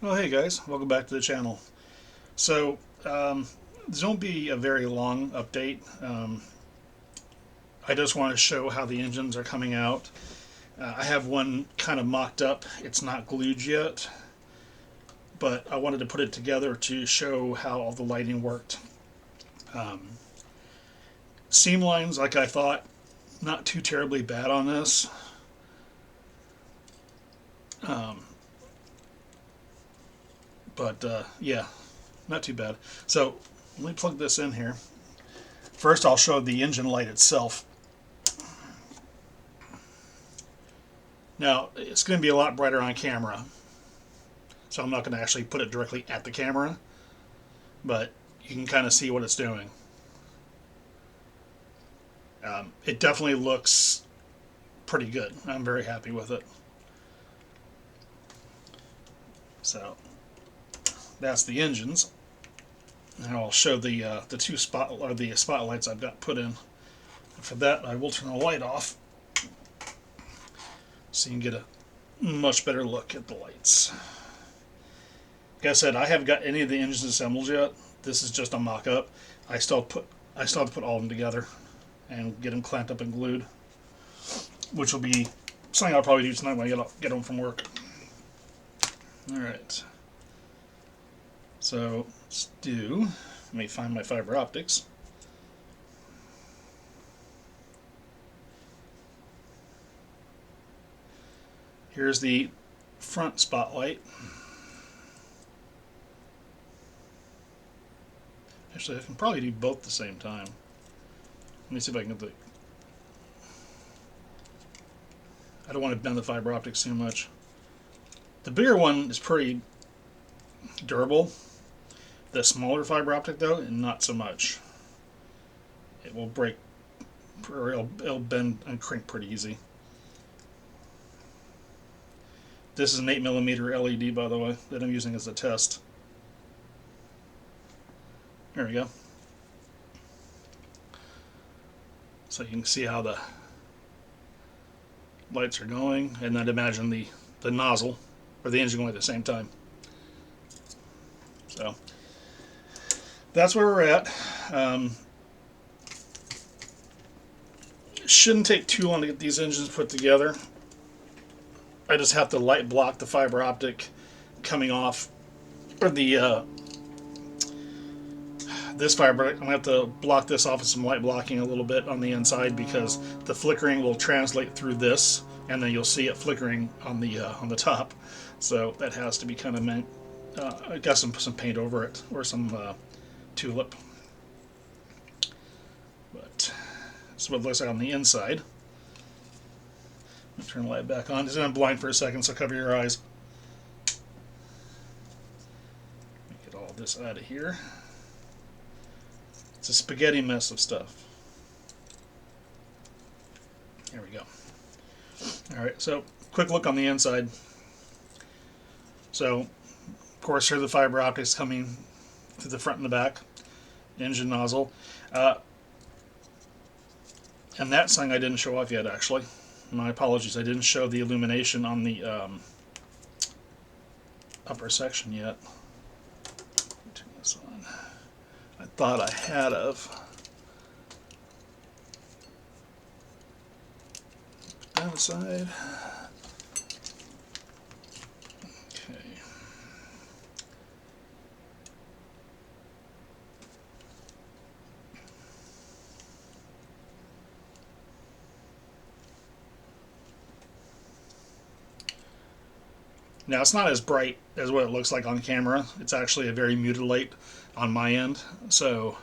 Well, hey guys, welcome back to the channel. So, this won't be a very long update. I just want to show how the engines are coming out. I have one kind of mocked up. It's not glued yet, but I wanted to put it together to show how all the lighting worked. Um, Seam lines, like I thought, not too terribly bad on this. Um, but yeah, not too bad. So let me plug this in here. First, I'll show the engine light itself. Now, it's going to be a lot brighter on camera, so I'm not going to actually put it directly at the camera, but you can kind of see what it's doing. It definitely looks pretty good. I'm very happy with it. So that's the engines. Now I'll show the two spotlights I've got put in. For that, I will turn the light off so you can get a much better look at the lights. Like I said, I haven't got any of the engines assembled yet. This is just a mock-up. I still have to put all of them together and get them clamped up and glued, which will be something I'll probably do tonight when I get home from work. All right. So let me find my fiber optics. Here's the front spotlight. Actually, I can probably do both at the same time. Let me see if I can get the... I don't want to bend the fiber optics too much. The bigger one is pretty durable. The smaller fiber optic, though, not so much. It will break, or it'll bend and crank pretty easy. This is an 8mm LED, by the way, that I'm using as a test. There we go. So you can see how the lights are going, and then imagine the nozzle or the engine going at the same time. So that's where we're at. Shouldn't take too long to get these engines put together. I just have to light block the fiber optic coming off, or this fiber. I'm going to have to block this off with some light blocking a little bit on the inside because the flickering will translate through this, and then you'll see it flickering on the top. So that has to be kind of I got some paint over it, or some tulip. But this is what it looks like on the inside. Turn the light back on. It's going to blind for a second, so cover your eyes. Get all this out of here. It's a spaghetti mess of stuff. There we go. Alright, so quick look on the inside. So, of course, here are the fiber optics coming through the front and the back. Engine nozzle. And that's something I didn't show off yet, actually. My apologies, I didn't show the illumination on the upper section yet. Turn this on. I thought I had of. Put that aside. Okay. Now, it's not as bright as what it looks like on camera. It's actually a very muted light on my end. So,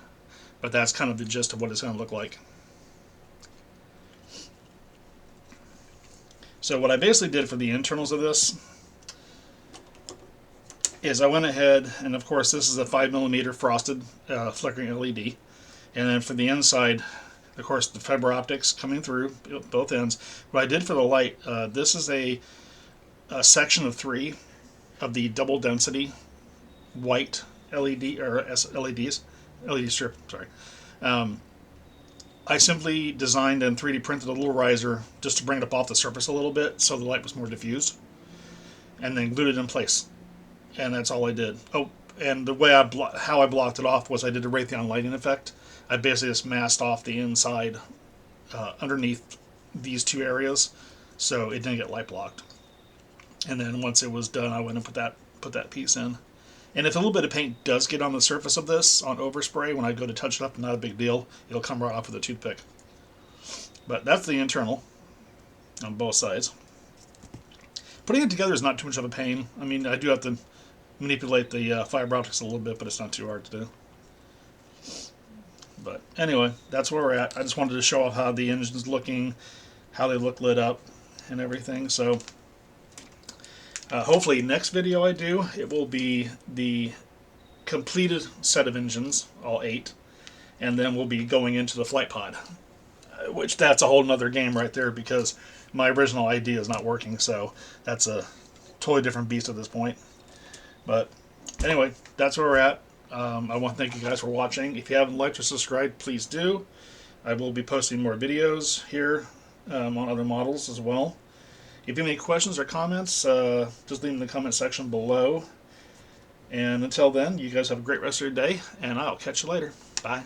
but that's kind of the gist of what it's going to look like. So what I basically did for the internals of this is I went ahead, and of course this is a 5mm frosted flickering LED. And then for the inside, of course, the fiber optics coming through both ends. What I did for the light, this is a section of 3 of the double density white LED or LEDs, LED strip. Sorry. I simply designed and 3D printed a little riser just to bring it up off the surface a little bit, so the light was more diffused, and then glued it in place. and that's all I did. Oh, and the way how I blocked it off was I did a Raytheon lighting effect. I basically just masked off the inside underneath these two areas, so it didn't get light blocked. And then once it was done, I went and put that piece in. And if a little bit of paint does get on the surface of this on overspray, when I go to touch it up, not a big deal. It'll come right off with a toothpick. But that's the internal on both sides. Putting it together is not too much of a pain. I mean, I do have to manipulate the fiber optics a little bit, but it's not too hard to do. But anyway, that's where we're at. I just wanted to show off how the engine's looking, how they look lit up, and everything. So hopefully next video I do, it will be the completed set of engines, all 8, and then we'll be going into the flight pod, which that's a whole nother game right there, because my original idea is not working, so that's a totally different beast at this point. But anyway, that's where we're at. I want to thank you guys for watching. If you haven't liked or subscribed, please do. I will be posting more videos here on other models as well. If you have any questions or comments, just leave them in the comment section below. And until then, you guys have a great rest of your day, and I'll catch you later. Bye.